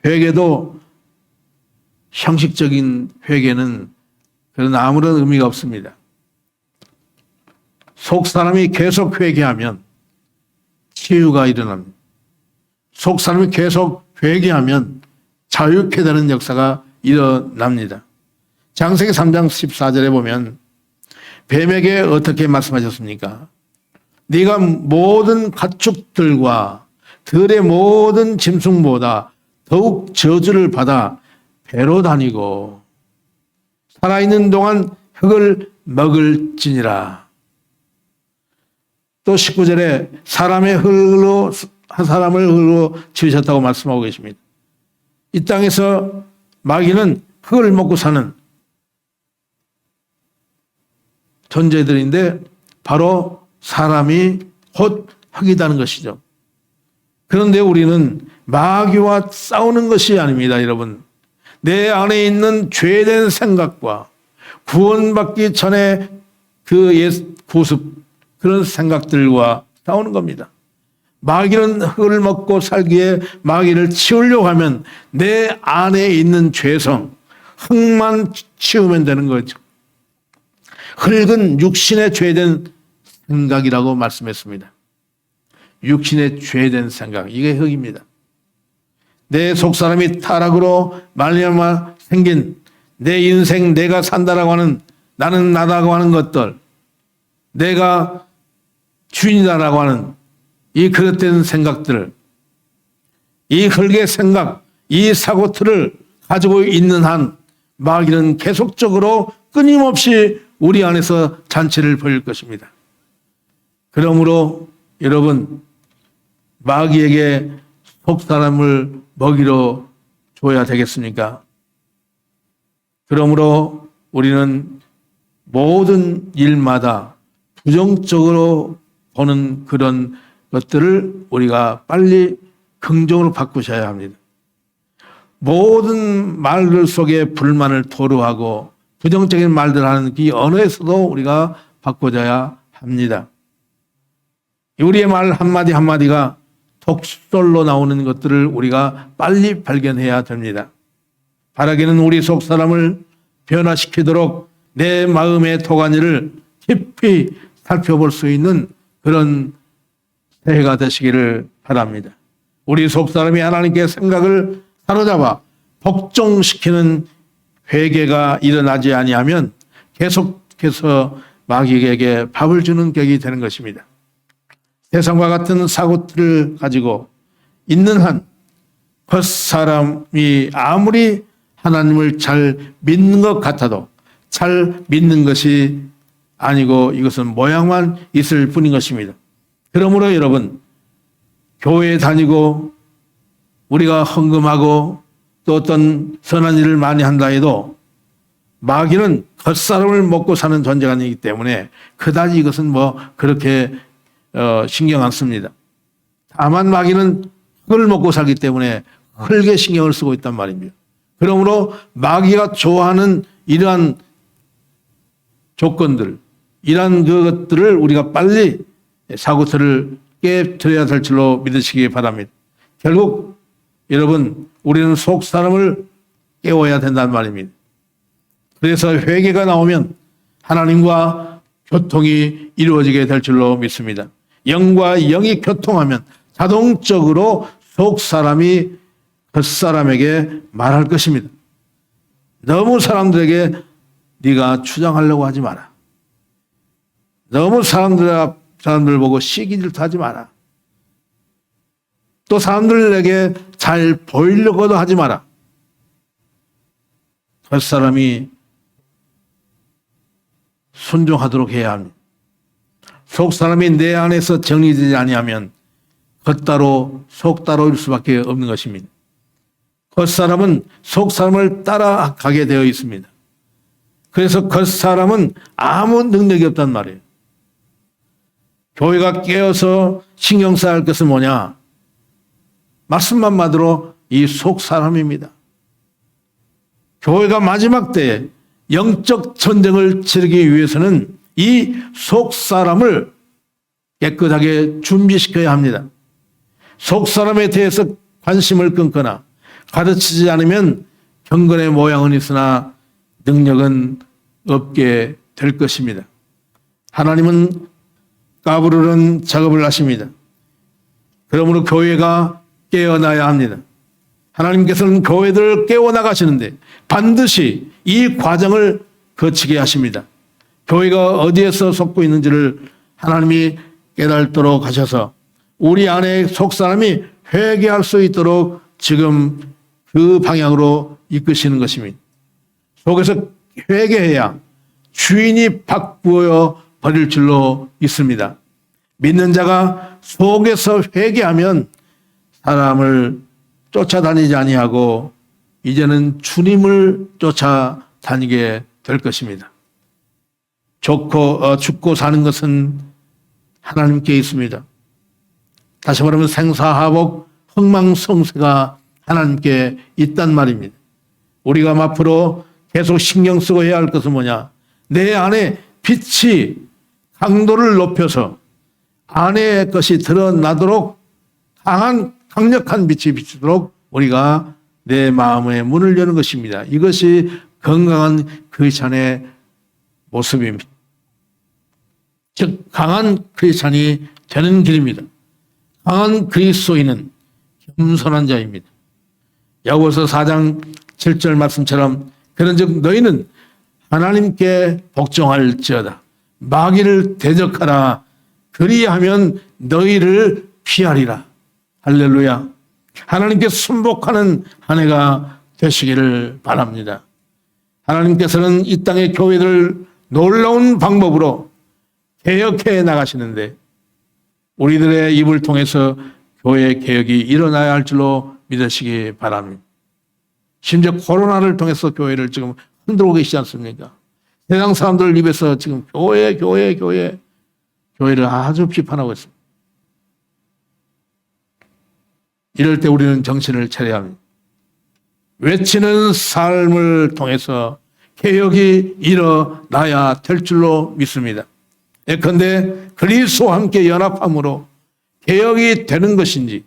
회개도 형식적인 회개는 그런 아무런 의미가 없습니다. 속 사람이 계속 회개하면 치유가 일어납니다. 속 사람이 계속 회개하면 자유케 되는 역사가 일어납니다. 창세기 3장 14절에 보면 뱀에게 어떻게 말씀하셨습니까? 네가 모든 가축들과 들의 모든 짐승보다 더욱 저주를 받아 배로 다니고 살아있는 동안 흙을 먹을지니라. 또 19절에 사람을 흙으로 지으셨다고 말씀하고 계십니다. 이 땅에서 마귀는 흙을 먹고 사는 존재들인데 바로 사람이 곧 흙이라는 것이죠. 그런데 우리는 마귀와 싸우는 것이 아닙니다, 여러분. 내 안에 있는 죄된 생각과 구원받기 전에 그 옛 구습, 그런 생각들과 싸우는 겁니다. 마귀는 흙을 먹고 살기에 마귀를 치우려고 하면 내 안에 있는 죄성, 흙만 치우면 되는 거죠. 흙은 육신의 죄된 생각이라고 말씀했습니다. 육신의 죄된 생각, 이게 흙입니다. 내 속사람이 타락으로 말미암아 생긴 내 인생, 내가 산다라고 하는, 나는 나다고 하는 것들, 내가 주인이다라고 하는 이 그릇된 생각들, 이 흙의 생각, 이 사고틀을 가지고 있는 한 마귀는 계속적으로 끊임없이 우리 안에서 잔치를 벌일 것입니다. 그러므로 여러분, 마귀에게 속사람을 먹이러 줘야 되겠습니까? 그러므로 우리는 모든 일마다 부정적으로 보는 그런 것들을 우리가 빨리 긍정으로 바꾸셔야 합니다. 모든 말들 속에 불만을 토로하고 부정적인 말들 하는 이 언어에서도 우리가 바꿔줘야 합니다. 우리의 말 한마디 한마디가 독설로 나오는 것들을 우리가 빨리 발견해야 됩니다. 바라기는 우리 속 사람을 변화시키도록 내 마음의 도가니를 깊이 살펴볼 수 있는 그런 새해가 되시기를 바랍니다. 우리 속 사람이 하나님께 생각을 사로잡아 복종시키는 회개가 일어나지 아니하면 계속해서 마귀에게 밥을 주는 격이 되는 것입니다. 세상과 같은 사고들을 가지고 있는 한 겉사람이 아무리 하나님을 잘 믿는 것 같아도 잘 믿는 것이 아니고 이것은 모양만 있을 뿐인 것입니다. 그러므로 여러분, 교회에 다니고 우리가 헌금하고 또 어떤 선한 일을 많이 한다 해도 마귀는 겉사람을 먹고 사는 존재가 아니기 때문에 그다지 이것은 뭐 그렇게 신경 안 씁니다. 다만 마귀는 흙을 먹고 살기 때문에 흙에 신경을 쓰고 있단 말입니다. 그러므로 마귀가 좋아하는 이러한 조건들, 이러한 그것들을 우리가 빨리 사고틀을 깨뜨려야 될 줄로 믿으시기 바랍니다. 결국 여러분, 우리는 속 사람을 깨워야 된다는 말입니다. 그래서 회개가 나오면 하나님과 교통이 이루어지게 될 줄로 믿습니다. 영과 영이 교통하면 자동적으로 속 사람이 겉사람에게 말할 것입니다. 너무 사람들에게 네가 추정하려고 하지 마라. 너무 사람들 보고 시기질투 하지 마라. 또 사람들에게 잘 보이려고도 하지 마라. 겉사람이 순종하도록 해야 합니다. 속사람이 내 안에서 정리되지 아니하면 겉따로 속따로일 수밖에 없는 것입니다. 겉사람은 속사람을 따라가게 되어 있습니다. 그래서 겉사람은 아무 능력이 없단 말이에요. 교회가 깨어서 신경 써야 할 것은 뭐냐? 말씀만 받으러 이 속사람입니다. 교회가 마지막 때에 영적 전쟁을 치르기 위해서는 이 속사람을 깨끗하게 준비시켜야 합니다. 속사람에 대해서 관심을 끊거나 가르치지 않으면 경건의 모양은 있으나 능력은 없게 될 것입니다. 하나님은 까부르는 작업을 하십니다. 그러므로 교회가 깨어나야 합니다. 하나님께서는 교회들을 깨워나가시는데 반드시 이 과정을 거치게 하십니다. 교회가 어디에서 속고 있는지를 하나님이 깨달도록 하셔서 우리 안에 속사람이 회개할 수 있도록 지금 그 방향으로 이끄시는 것입니다. 속에서 회개해야 주인이 바꾸어 버릴 줄로 있습니다. 믿는 자가 속에서 회개하면 사람을 쫓아다니지 아니하고 이제는 주님을 쫓아다니게 될 것입니다. 죽고 사는 것은 하나님께 있습니다. 다시 말하면 생사화복, 흥망성쇠가 하나님께 있단 말입니다. 우리가 앞으로 계속 신경 쓰고 해야 할 것은 뭐냐? 내 안에 빛이 강도를 높여서 안의 것이 드러나도록 강력한 빛이 비추도록 우리가 내 마음의 문을 여는 것입니다. 이것이 건강한 크리스찬의 모습입니다. 즉 강한 크리스찬이 되는 길입니다. 강한 그리스도인은 겸손한 자입니다. 야고보서 4장 7절 말씀처럼 그런즉 너희는 하나님께 복종할지어다. 마귀를 대적하라. 그리하면 너희를 피하리라. 할렐루야. 하나님께 순복하는 한 해가 되시기를 바랍니다. 하나님께서는 이 땅의 교회들을 놀라운 방법으로 개혁해 나가시는데 우리들의 입을 통해서 교회 개혁이 일어나야 할 줄로 믿으시기 바랍니다. 심지어 코로나를 통해서 교회를 지금 흔들고 계시지 않습니까? 세상 사람들 입에서 지금 교회를 아주 비판하고 있습니다. 이럴 때 우리는 정신을 차려야 합니다. 외치는 삶을 통해서 개혁이 일어나야 될 줄로 믿습니다. 예컨대 그리스도와 함께 연합함으로 개혁이 되는 것이지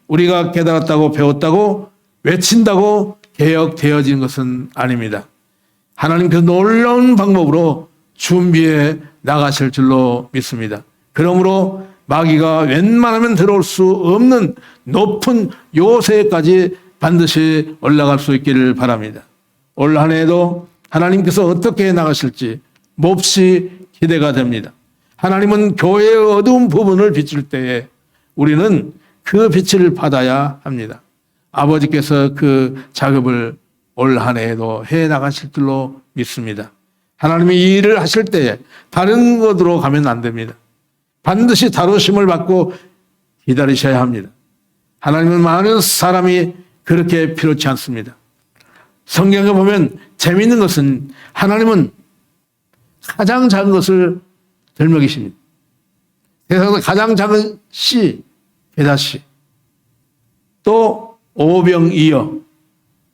우리가 깨달았다고 배웠다고 외친다고 개혁되어지는 것은 아닙니다. 하나님께서 놀라운 방법으로 준비해 나가실 줄로 믿습니다. 그러므로 마귀가 웬만하면 들어올 수 없는 높은 요새까지 반드시 올라갈 수 있기를 바랍니다. 올 한 해에도 하나님께서 어떻게 나가실지 몹시 기대가 됩니다. 하나님은 교회의 어두운 부분을 비출 때에 우리는 그 빛을 받아야 합니다. 아버지께서 그 작업을 올 한 해에도 해 나가실 줄로 믿습니다. 하나님이 이 일을 하실 때에 다른 것으로 가면 안 됩니다. 반드시 다루심을 받고 기다리셔야 합니다. 하나님은 많은 사람이 그렇게 필요치 않습니다. 성경에 보면 재미있는 것은 하나님은 가장 작은 것을 들먹이십니다. 세상에서 가장 작은 씨, 게다씨, 또 오병이어,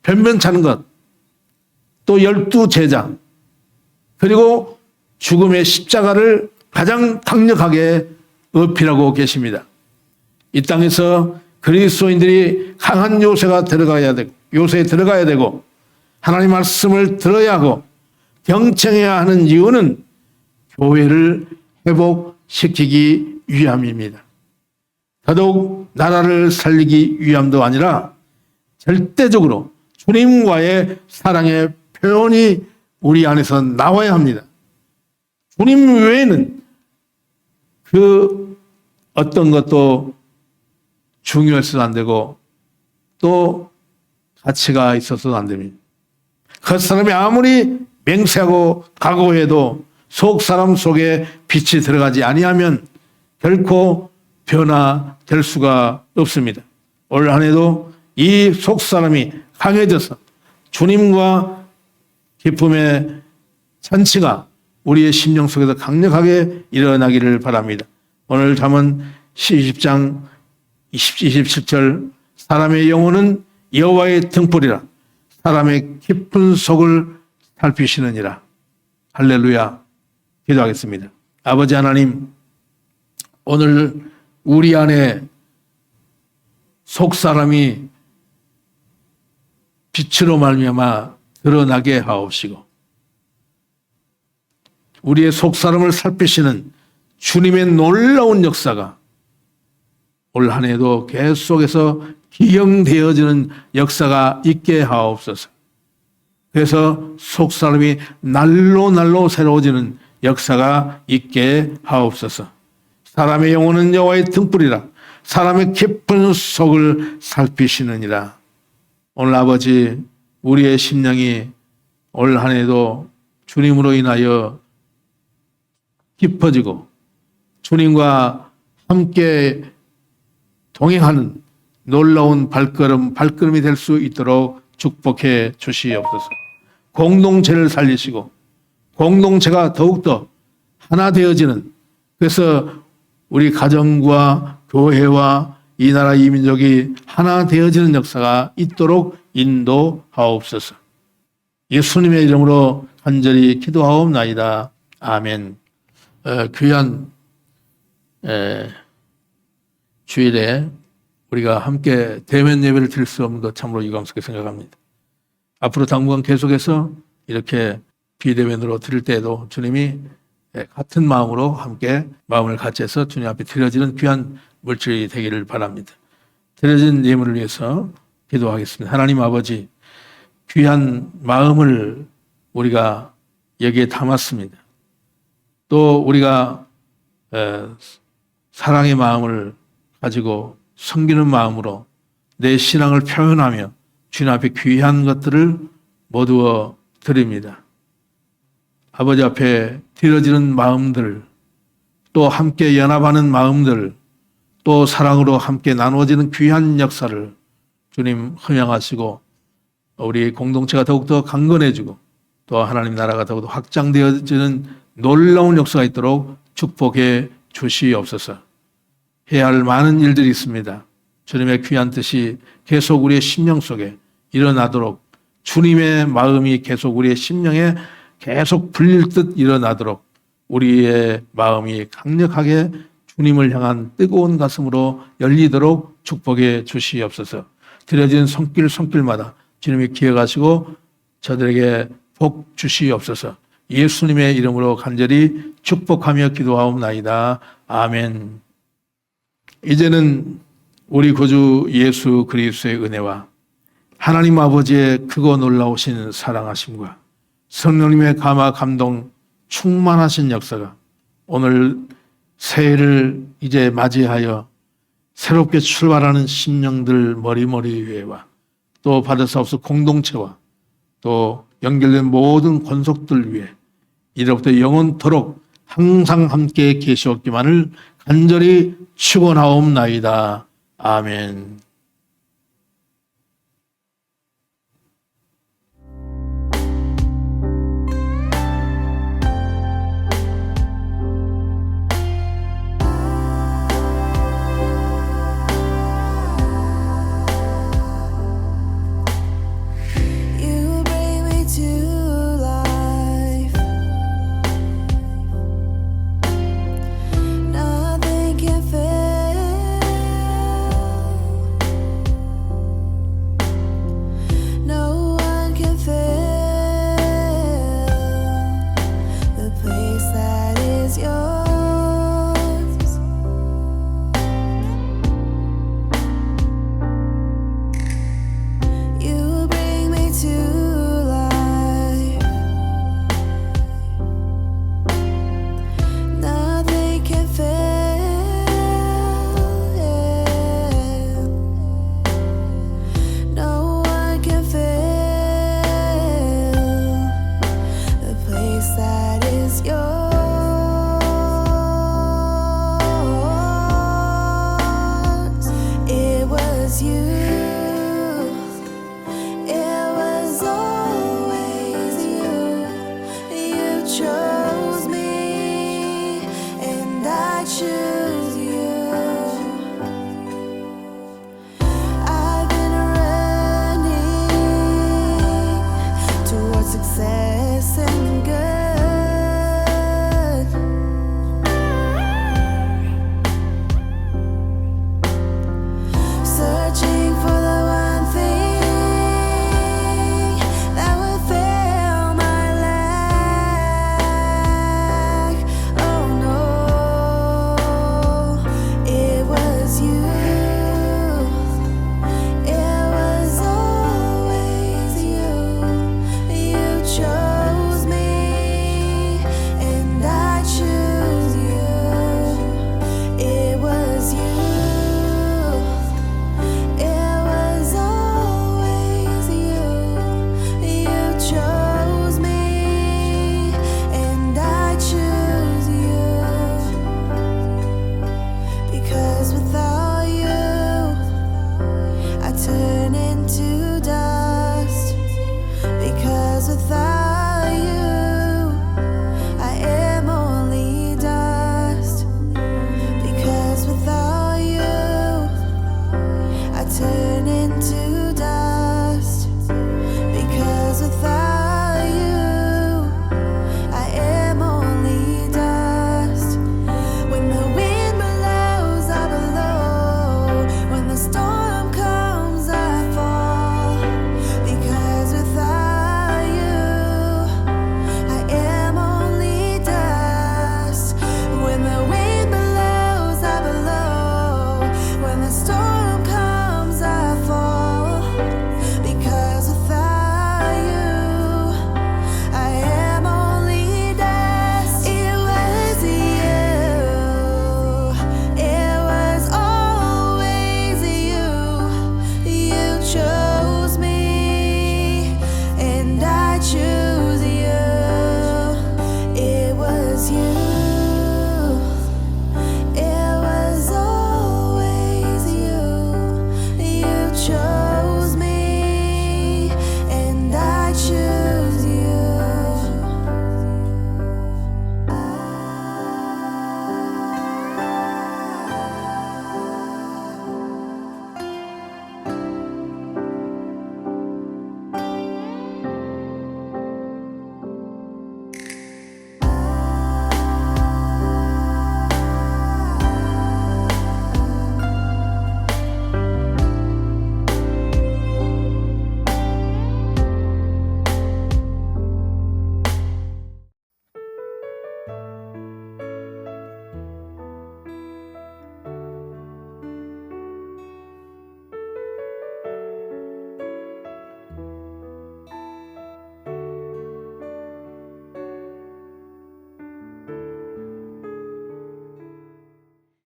변변찮은 것, 또 12제자, 그리고 죽음의 십자가를 가장 강력하게 어필하고 계십니다. 이 땅에서 그리스도인들이 강한 요새에 들어가야 되고 하나님 말씀을 들어야 하고 경청해야 하는 이유는 교회를 회복시키기 위함입니다. 더더욱 나라를 살리기 위함도 아니라 절대적으로 주님과의 사랑의 표현이 우리 안에서 나와야 합니다. 주님 외에는 그 어떤 것도 중요해서도 안 되고 또 가치가 있어서도 안 됩니다. 그 사람이 아무리 맹세하고 각오해도 속 사람 속에 빛이 들어가지 아니하면 결코 변화될 수가 없습니다. 올 한 해도 이 속 사람이 강해져서 주님과 기쁨의 잔치가 우리의 심령 속에서 강력하게 일어나기를 바랍니다. 오늘 잠언 20장 27절 사람의 영혼은 여호와의 등불이라 사람의 깊은 속을 살피시느니라. 할렐루야. 기도하겠습니다. 아버지 하나님, 오늘 우리 안에 속 사람이 빛으로 말미암아 드러나게 하옵시고 우리의 속 사람을 살피시는 주님의 놀라운 역사가 올 한 해도 계속해서 기영되어지는 역사가 있게 하옵소서. 그래서 속 사람이 날로 새로워지는 역사가 있게 하옵소서. 사람의 영혼은 여호와의 등불이라 사람의 깊은 속을 살피시느니라. 오늘 아버지 우리의 심령이 올 한 해도 주님으로 인하여 깊어지고 주님과 함께 동행하는 놀라운 발걸음이 될 수 있도록 축복해 주시옵소서. 공동체를 살리시고 공동체가 더욱더 하나 되어지는, 그래서 우리 가정과 교회와 이 나라 이 민족이 하나 되어지는 역사가 있도록 인도하옵소서. 예수님의 이름으로 간절히 기도하옵나이다. 아멘. 귀한 주일에 우리가 함께 대면 예배를 드릴 수 없는 것 참으로 유감스럽게 생각합니다. 앞으로 당분간 계속해서 이렇게 비대면으로 드릴 때에도 주님이 같은 마음으로 함께 마음을 같이 해서 주님 앞에 드려지는 귀한 물질이 되기를 바랍니다. 드려진 예물을 위해서 기도하겠습니다. 하나님 아버지, 귀한 마음을 우리가 여기에 담았습니다. 또 우리가 사랑의 마음을 가지고 섬기는 마음으로 내 신앙을 표현하며 주님 앞에 귀한 것들을 모두어 드립니다. 아버지 앞에 드려지는 마음들, 또 함께 연합하는 마음들, 또 사랑으로 함께 나누어지는 귀한 역사를 주님 허용하시고 우리 공동체가 더욱더 강건해지고 또 하나님 나라가 더욱더 확장되어지는 놀라운 역사가 있도록 축복해 주시옵소서. 해야 할 많은 일들이 있습니다. 주님의 귀한 뜻이 계속 우리의 심령 속에 일어나도록, 주님의 마음이 계속 우리의 심령에 계속 불릴 듯 일어나도록 우리의 마음이 강력하게 주님을 향한 뜨거운 가슴으로 열리도록 축복해 주시옵소서. 드려진 손길마다 주님이 기억하시고 저들에게 복 주시옵소서. 예수님의 이름으로 간절히 축복하며 기도하옵나이다. 아멘. 이제는 우리 구주 예수 그리스도의 은혜와 하나님 아버지의 크고 놀라우신 사랑하심과 성령님의 감화 감동 충만하신 역사가 오늘 새해를 이제 맞이하여 새롭게 출발하는 심령들 머리머리 위에와 또 받으사옵소서 공동체와 또 연결된 모든 권속들 위에 이로부터 영원토록 항상 함께 계시옵기만을 간절히 축원하옵나이다. 아멘.